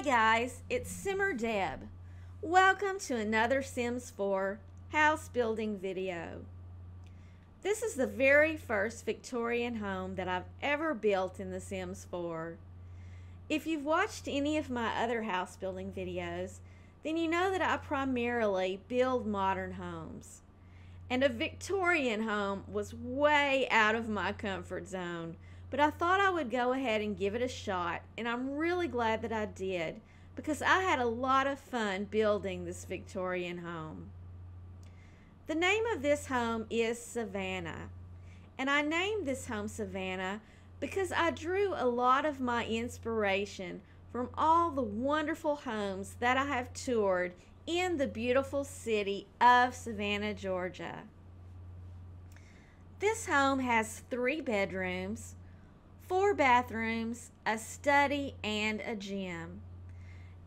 guys, it's Simmer Deb. Welcome to another Sims 4 house building video. This is the very first Victorian home that I've ever built in The Sims 4. If you've watched any of my other house building videos, then you know that I primarily build modern homes. And a Victorian home was way out of my comfort zone. But I thought I would go ahead and give it a shot, and I'm really glad that I did because I had a lot of fun building this Victorian home. The name of this home is Savannah, and I named this home Savannah because I drew a lot of my inspiration from all the wonderful homes that I have toured in the beautiful city of Savannah, Georgia. This home has 3 bedrooms, 4 bathrooms, a study, and a gym.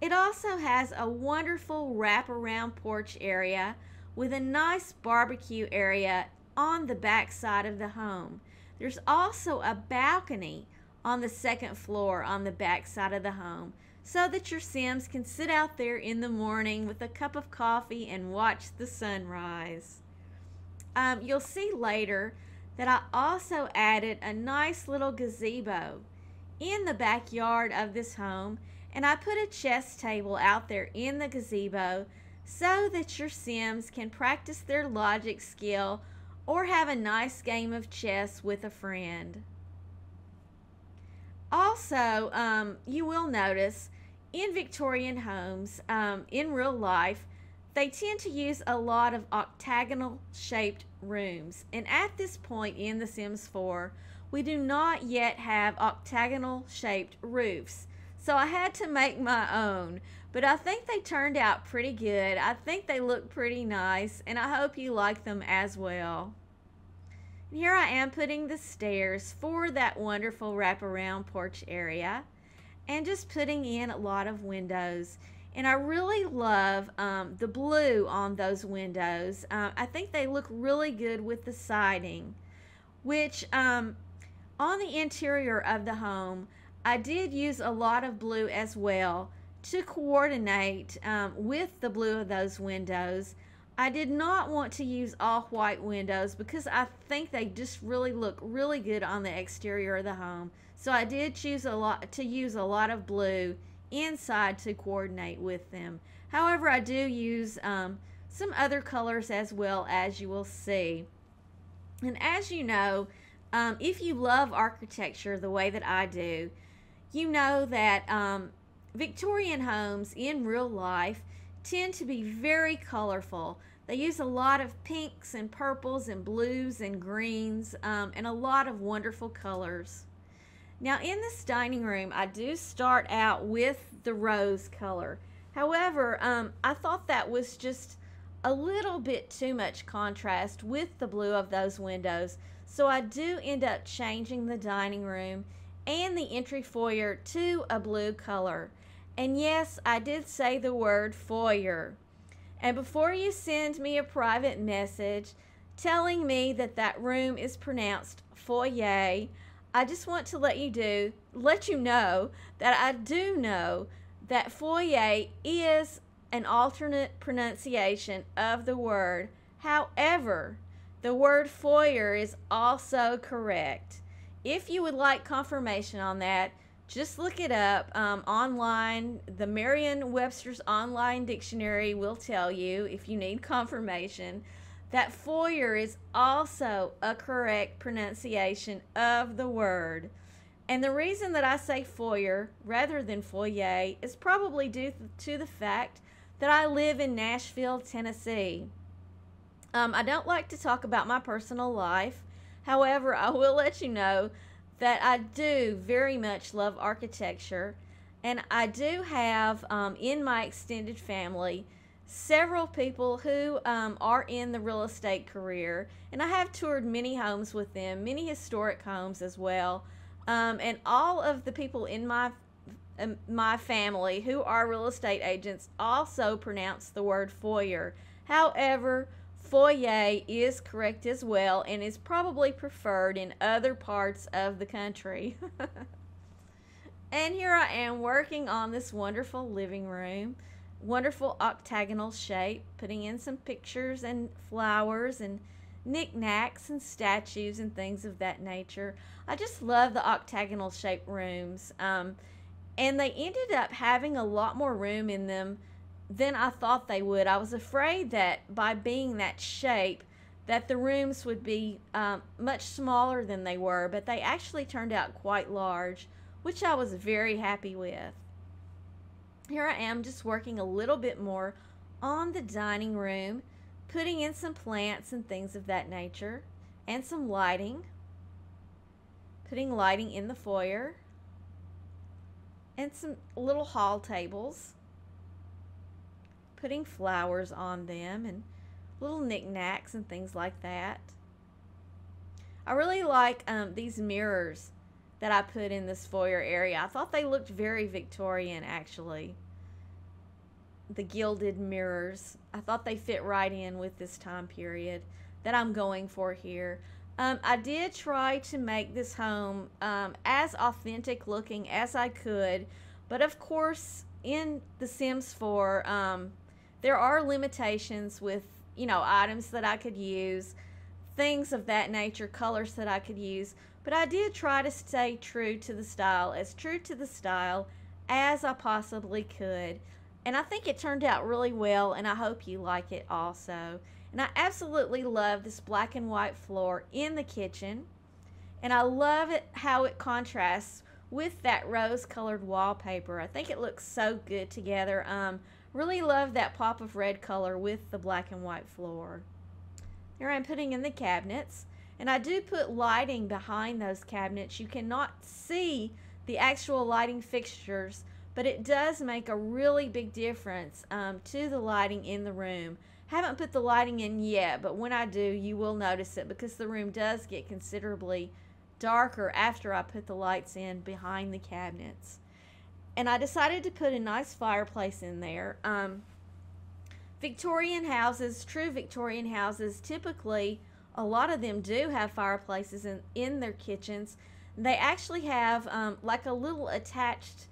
It also has a wonderful wraparound porch area with a nice barbecue area on the back side of the home. There's also a balcony on the 2nd floor on the back side of the home so that your Sims can sit out there in the morning with a cup of coffee and watch the sunrise. You'll see later that I also added a nice little gazebo in the backyard of this home, and I put a chess table out there in the gazebo so that your Sims can practice their logic skill or have a nice game of chess with a friend. Also, you will notice in Victorian homes, in real life, they tend to use a lot of octagonal shaped rooms, and at this point in The Sims 4 we do not yet have octagonal shaped roofs, so I had to make my own, but I think they turned out pretty good. I think they look pretty nice, and I hope you like them as well. And here I am putting the stairs for that wonderful wraparound porch area and just putting in a lot of windows. And I really love the blue on those windows. I think they look really good with the siding, which on the interior of the home, I did use a lot of blue as well to coordinate with the blue of those windows. I did not want to use all white windows because I think they just really look really good on the exterior of the home. So I did choose to use a lot of blue inside to coordinate with them. However, I do use some other colors as well, as you will see. And as you know, if you love architecture the way that I do, you know that Victorian homes in real life tend to be very colorful. They use a lot of pinks and purples and blues and greens and a lot of wonderful colors. Now in this dining room, I do start out with the rose color. However, I thought that was just a little bit too much contrast with the blue of those windows. So I do end up changing the dining room and the entry foyer to a blue color. And yes, I did say the word foyer. And before you send me a private message telling me that that room is pronounced foyer, I just want to let you know that I do know that foyer is an alternate pronunciation of the word. However, the word foyer is also correct. If you would like confirmation on that, just look it up online. The Merriam-Webster's online dictionary will tell you, if you need confirmation, that foyer is also a correct pronunciation of the word. And the reason that I say foyer rather than foyer is probably due to the fact that I live in Nashville, Tennessee. I don't like to talk about my personal life. However, I will let you know that I do very much love architecture, and I do have in my extended family several people who are in the real estate career, and I have toured many homes with them, many historic homes as well, and all of the people in my family who are real estate agents also pronounce the word foyer. However, foyer is correct as well and is probably preferred in other parts of the country. And here I am working on this wonderful living room, wonderful octagonal shape, putting in some pictures and flowers and knickknacks and statues and things of that nature. I just love the octagonal shaped rooms. And they ended up having a lot more room in them than I thought they would. I was afraid that by being that shape, that the rooms would be much smaller than they were, but they actually turned out quite large, which I was very happy with. Here I am just working a little bit more on the dining room, putting in some plants and things of that nature, and some lighting, putting lighting in the foyer, and some little hall tables, putting flowers on them, and little knickknacks and things like that. I really like these mirrors that I put in this foyer area. I thought they looked very Victorian, actually. The gilded mirrors. I thought they fit right in with this time period that I'm going for here. I did try to make this home as authentic looking as I could, but of course in The Sims 4 there are limitations with, you know, items that I could use, things of that nature, colors that I could use, but I did try to stay true to the style, as true to the style as I possibly could. And I think it turned out really well, and I hope you like it also. And I absolutely love this black and white floor in the kitchen. And I love it how it contrasts with that rose-colored wallpaper. I think it looks so good together. Really love that pop of red color with the black and white floor. Here I'm putting in the cabinets. And I do put lighting behind those cabinets. You cannot see the actual lighting fixtures, but it does make a really big difference to the lighting in the room. Haven't put the lighting in yet, but when I do, you will notice it because the room does get considerably darker after I put the lights in behind the cabinets. And I decided to put a nice fireplace in there. Victorian houses, true Victorian houses, typically a lot of them do have fireplaces in their kitchens. They actually have like a little attached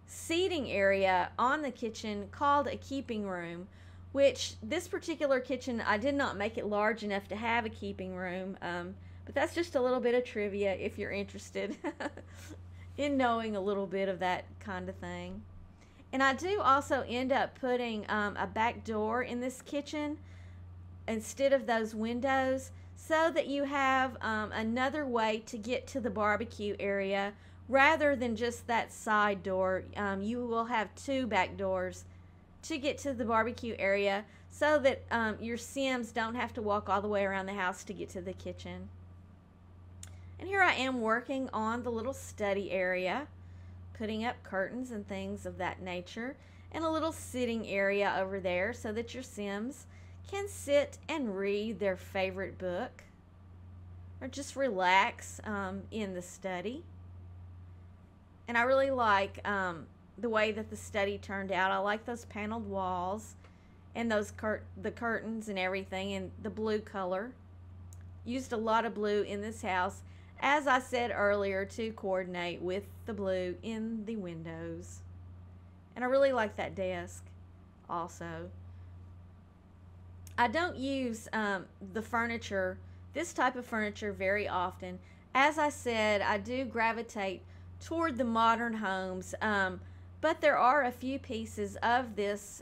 seating area on the kitchen called a keeping room, which this particular kitchen, I did not make it large enough to have a keeping room, but that's just a little bit of trivia if you're interested in knowing a little bit of that kind of thing. And I do also end up putting a back door in this kitchen instead of those windows, so that you have another way to get to the barbecue area rather than just that side door. You will have two back doors to get to the barbecue area, so that your Sims don't have to walk all the way around the house to get to the kitchen. And here I am working on the little study area, putting up curtains and things of that nature, and a little sitting area over there so that your Sims can sit and read their favorite book or just relax in the study. And I really like the way that the study turned out. I like those paneled walls and those the curtains and everything, and the blue color. Used a lot of blue in this house, as I said earlier, to coordinate with the blue in the windows. And I really like that desk also. I don't use the furniture, this type of furniture, very often. As I said, I do gravitate toward the modern homes, but there are a few pieces of this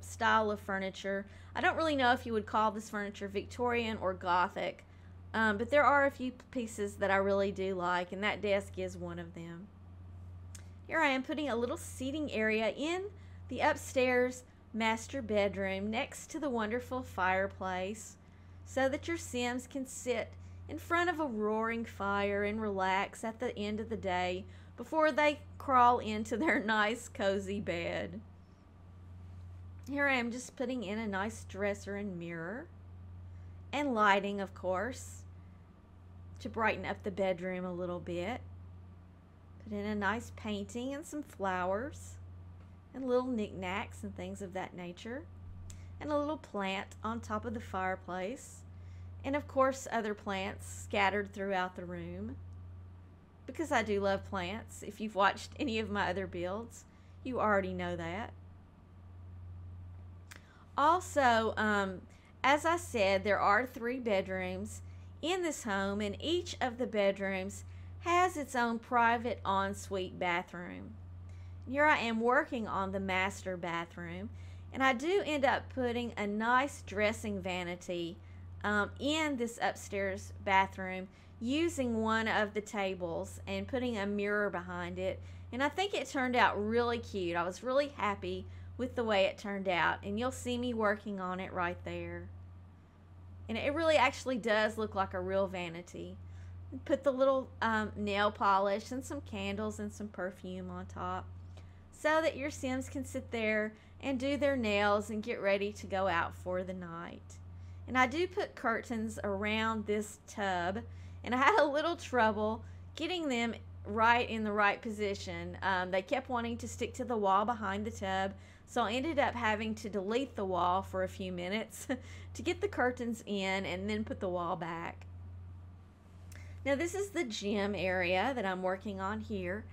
style of furniture. I don't really know if you would call this furniture Victorian or Gothic, but there are a few pieces that I really do like, and that desk is one of them. Here I am putting a little seating area in the upstairs master bedroom next to the wonderful fireplace, so that your Sims can sit in front of a roaring fire and relax at the end of the day before they crawl into their nice cozy bed. Here I am just putting in a nice dresser and mirror, and lighting, of course, to brighten up the bedroom a little bit. Put in a nice painting and some flowers and little knickknacks and things of that nature, and a little plant on top of the fireplace, and of course other plants scattered throughout the room, because I do love plants. If you've watched any of my other builds, you already know that. Also, as I said, there are 3 bedrooms in this home, and each of the bedrooms has its own private ensuite bathroom. Here I am working on the master bathroom, and I do end up putting a nice dressing vanity in this upstairs bathroom, using one of the tables and putting a mirror behind it. And I think it turned out really cute. I was really happy with the way it turned out, and you'll see me working on it right there. And it really actually does look like a real vanity. Put the little nail polish and some candles and some perfume on top, so that your Sims can sit there and do their nails and get ready to go out for the night. And I do put curtains around this tub, and I had a little trouble getting them right in the right position. They kept wanting to stick to the wall behind the tub, so I ended up having to delete the wall for a few minutes to get the curtains in and then put the wall back. Now this is the gym area that I'm working on here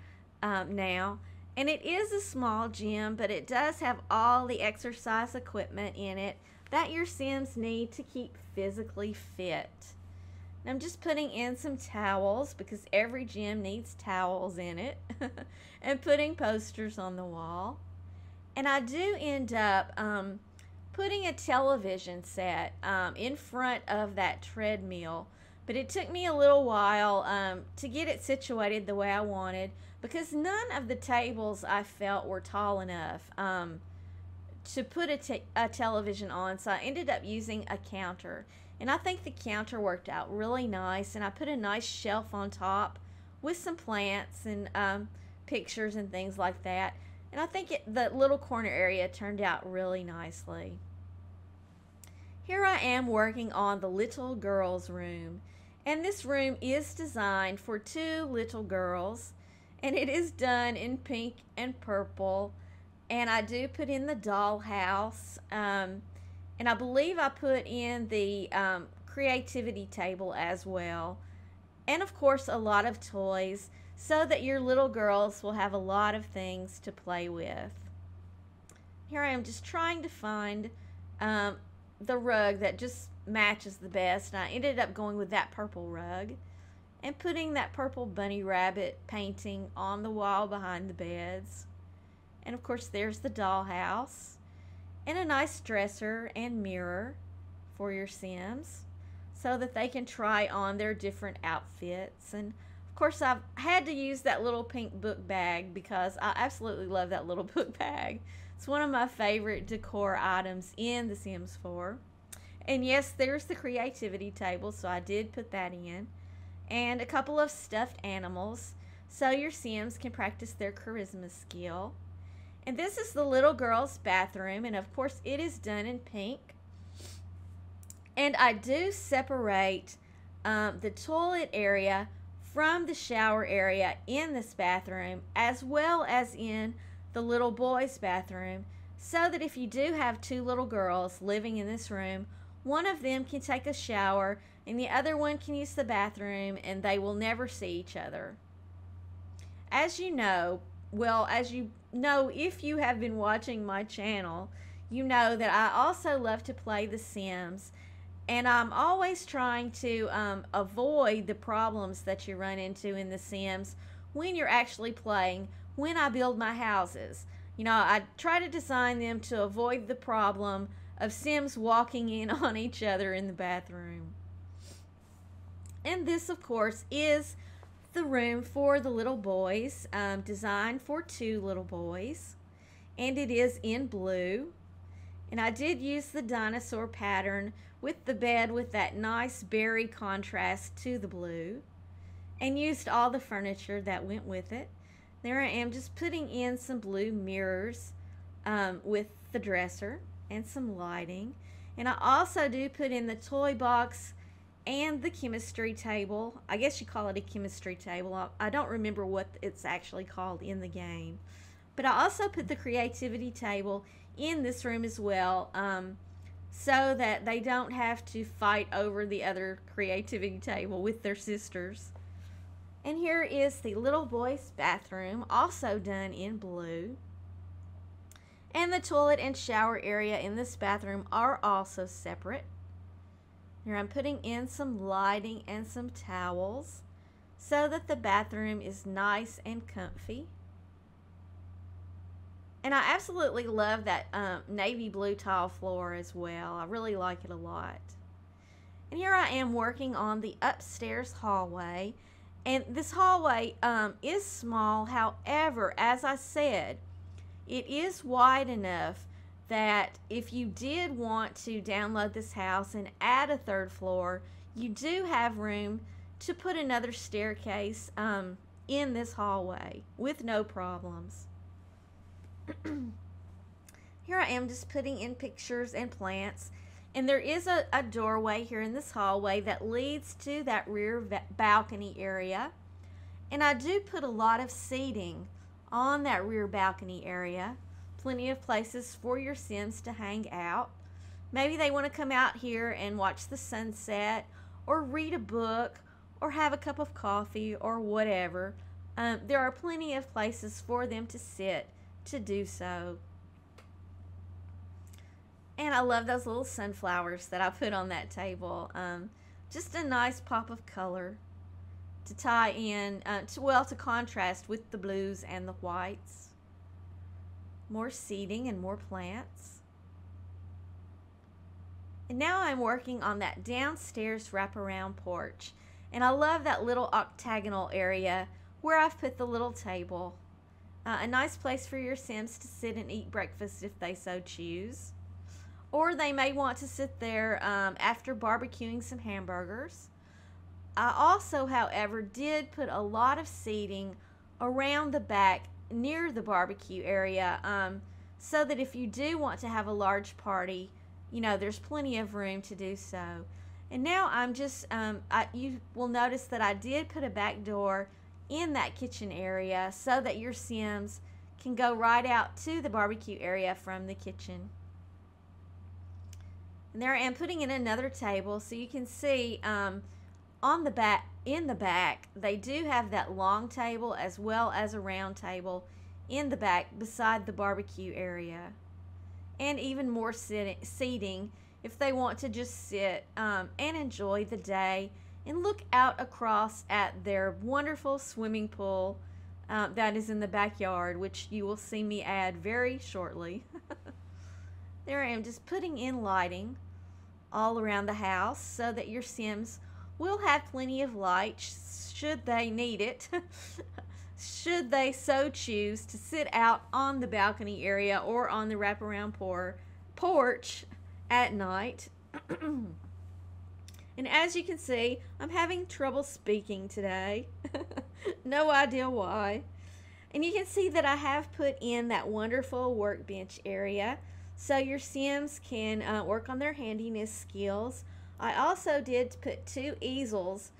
now. And it is a small gym, but it does have all the exercise equipment in it that your Sims need to keep physically fit. And I'm just putting in some towels, because every gym needs towels in it, and putting posters on the wall. And I do end up putting a television set in front of that treadmill, but it took me a little while to get it situated the way I wanted, because none of the tables I felt were tall enough to put a television on, so I ended up using a counter. And I think the counter worked out really nice, and I put a nice shelf on top with some plants and pictures and things like that. And I think the little corner area turned out really nicely. Here I am working on the little girls' room. And this room is designed for 2 little girls. And it is done in pink and purple. And I do put in the dollhouse. And I believe I put in the creativity table as well. And of course a lot of toys, so that your little girls will have a lot of things to play with. Here I am just trying to find the rug that just matches the best. And I ended up going with that purple rug, and putting that purple bunny rabbit painting on the wall behind the beds. And of course there's the dollhouse, and a nice dresser and mirror for your Sims, so that they can try on their different outfits. And of course I've had to use that little pink book bag, because I absolutely love that little book bag. It's one of my favorite decor items in The Sims 4. And yes, there's the creativity table, so I did put that in. And a couple of stuffed animals, so your Sims can practice their charisma skill. And this is the little girl's bathroom, and of course it is done in pink. And I do separate the toilet area from the shower area in this bathroom, as well as in the little boy's bathroom, so that if you do have 2 little girls living in this room, one of them can take a shower and the other one can use the bathroom, and they will never see each other. As you know, if you have been watching my channel, you know that I also love to play The Sims, and I'm always trying to avoid the problems that you run into in The Sims when you're actually playing. When I build my houses, I try to design them to avoid the problem of Sims walking in on each other in the bathroom. And this, of course, is the room for the little boys, designed for 2 little boys, and it is in blue. And I did use the dinosaur pattern with the bed with that nice berry contrast to the blue, and used all the furniture that went with it. There I am just putting in some blue mirrors with the dresser and some lighting. And I also do put in the toy box and the chemistry table. I guess you call it a chemistry table. I don't remember what it's actually called in the game. But I also put the creativity table in this room as well, so that they don't have to fight over the other creativity table with their sisters. And here is the little boy's bathroom, also done in blue. And the toilet and shower area in this bathroom are also separate. Here I'm putting in some lighting and some towels so that the bathroom is nice and comfy. And I absolutely love that navy blue tile floor as well. I really like it a lot. And here I am working on the upstairs hallway. And this hallway is small. However, as I said, it is wide enough that if you did want to download this house and add a third floor, you do have room to put another staircase in this hallway with no problems. Here I am just putting in pictures and plants, and there is a doorway here in this hallway that leads to that rear balcony area, and I do put a lot of seating on that rear balcony area. Plenty of places for your Sims to hang out. Maybe they want to come out here and watch the sunset or read a book or have a cup of coffee or whatever. There are plenty of places for them to sit to do so. And I love those little sunflowers that I put on that table. Just a nice pop of color to tie in, to contrast with the blues and the whites. More seating and more plants. And now I'm working on that downstairs wraparound porch. And I love that little octagonal area where I've put the little table. A nice place for your Sims to sit and eat breakfast if they so choose. Or they may want to sit there after barbecuing some hamburgers. I also, however, did put a lot of seating around the back near the barbecue area so that if you do want to have a large party, you know, there's plenty of room to do so. And now I'm just, you will notice that I did put a back door in that kitchen area so that your Sims can go right out to the barbecue area from the kitchen. And there I am putting in another table so you can see on the back, in the back, they do have that long table as well as a round table in the back beside the barbecue area. And even more seating if they want to just sit and enjoy the day and look out across at their wonderful swimming pool that is in the backyard, which you will see me add very shortly. There I am just putting in lighting all around the house so that your Sims will have plenty of light should they need it, should they so choose to sit out on the balcony area or on the wraparound porch at night. And as you can see, I'm having trouble speaking today. No idea why. And you can see that I have put in that wonderful workbench area so your Sims can work on their handiness skills. I also did put 2 easels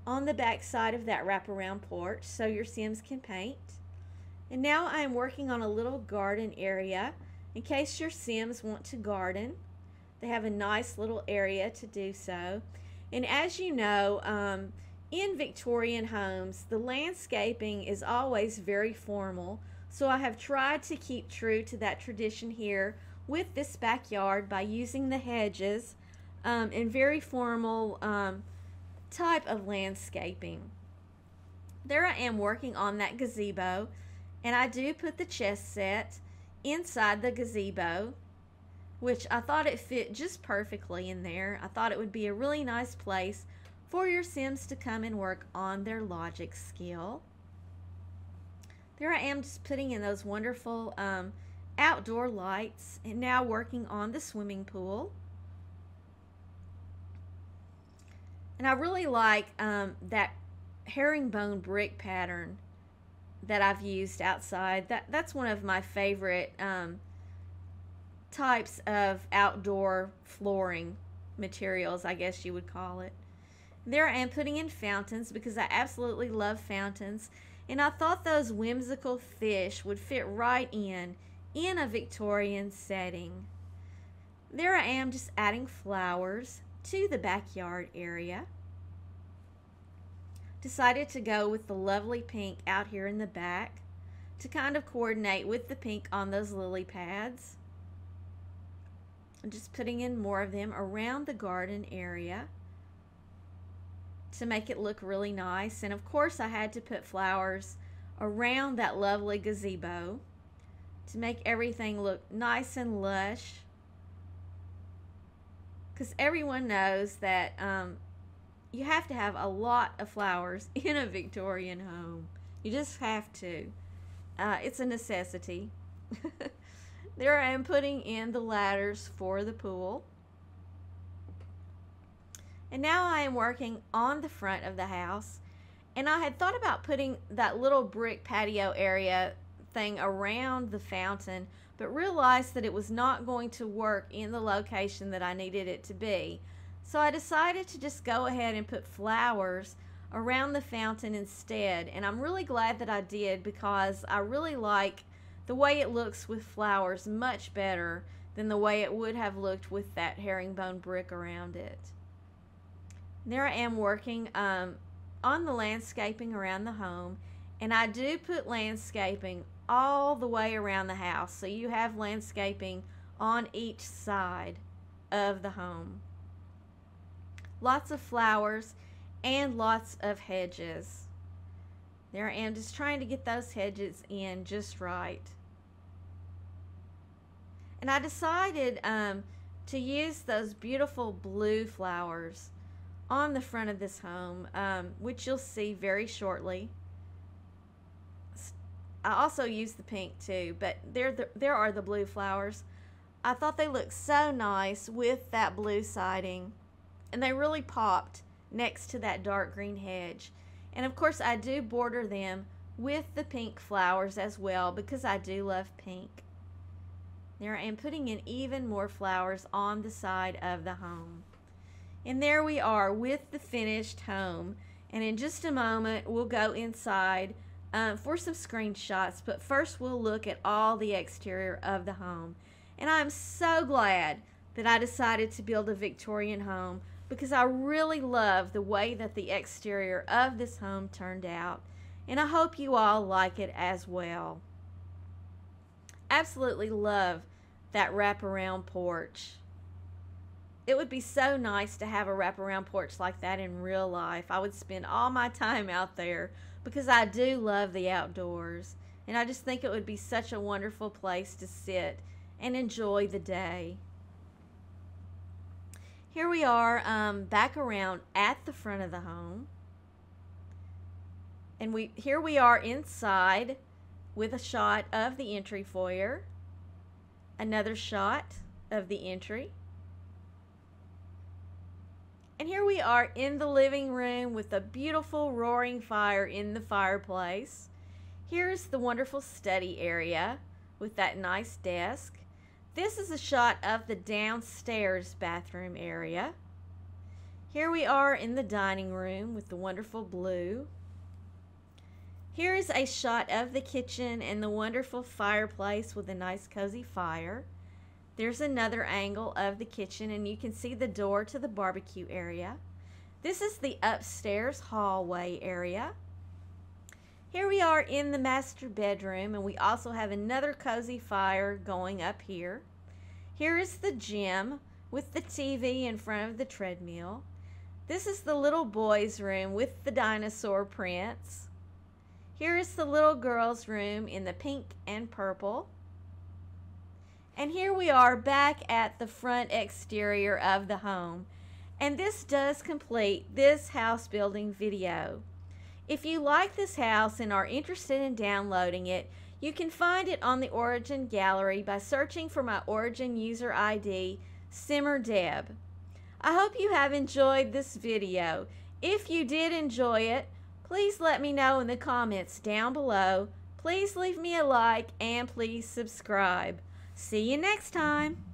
on the back side of that wraparound porch so your Sims can paint. And now I'm working on a little garden area in case your Sims want to garden. They have a nice little area to do so. And as you know, in Victorian homes, the landscaping is always very formal. So I have tried to keep true to that tradition here with this backyard by using the hedges and very formal type of landscaping. There I am working on that gazebo, and I do put the chess set inside the gazebo, which I thought it fit just perfectly in there. I thought it would be a really nice place for your Sims to come and work on their logic skill. There I am just putting in those wonderful outdoor lights and now working on the swimming pool. And I really like that herringbone brick pattern that I've used outside. That's one of my favorite types of outdoor flooring materials, I guess you would call it. There I am putting in fountains because I absolutely love fountains, and I thought those whimsical fish would fit right in a Victorian setting. There I am just adding flowers to the backyard area decided to go with the lovely pink out here in the back to kind of coordinate with the pink on those lily pads. I'm just putting in more of them around the garden area to make it look really nice. And of course I had to put flowers around that lovely gazebo to make everything look nice and lush, because everyone knows that you have to have a lot of flowers in a Victorian home. You just have to. It's a necessity. There I am putting in the ladders for the pool. And now I am working on the front of the house. And I had thought about putting that little brick patio area thing around the fountain, but realized that it was not going to work in the location that I needed it to be. So I decided to just go ahead and put flowers around the fountain instead. And I'm really glad that I did, because I really like the way it looks with flowers much better than the way it would have looked with that herringbone brick around it. There I am working on the landscaping around the home, and I do put landscaping all the way around the house, so you have landscaping on each side of the home. Lots of flowers and lots of hedges. There I am, just trying to get those hedges in just right. And I decided to use those beautiful blue flowers on the front of this home, which you'll see very shortly. I also used the pink too, but there are the blue flowers. I thought they looked so nice with that blue siding, and they really popped next to that dark green hedge. And of course I do border them with the pink flowers as well, because I do love pink. There I am putting in even more flowers on the side of the home. And there we are with the finished home. And in just a moment we'll go inside for some screenshots, but first we'll look at all the exterior of the home. And I'm so glad that I decided to build a Victorian home, because I really love the way that the exterior of this home turned out, and I hope you all like it as well. Absolutely love that wraparound porch. It would be so nice to have a wraparound porch like that in real life. I would spend all my time out there, because I do love the outdoors, and I just think it would be such a wonderful place to sit and enjoy the day. Here we are back around at the front of the home, and here we are inside with a shot of the entry foyer, another shot of the entry, and here we are in the living room with a beautiful roaring fire in the fireplace. Here's the wonderful study area with that nice desk. This is a shot of the downstairs bathroom area. Here we are in the dining room with the wonderful blue. Here is a shot of the kitchen and the wonderful fireplace with a nice cozy fire. There's another angle of the kitchen, and you can see the door to the barbecue area. This is the upstairs hallway area. Here we are in the master bedroom, and we also have another cozy fire going up here. Here is the gym with the TV in front of the treadmill. This is the little boy's room with the dinosaur prints. Here is the little girl's room in the pink and purple. And here we are back at the front exterior of the home. And this does complete this house building video. If you like this house and are interested in downloading it, you can find it on the Origin Gallery by searching for my Origin user ID, SimmerDeb. I hope you have enjoyed this video. If you did enjoy it, please let me know in the comments down below. Please leave me a like and please subscribe. See you next time.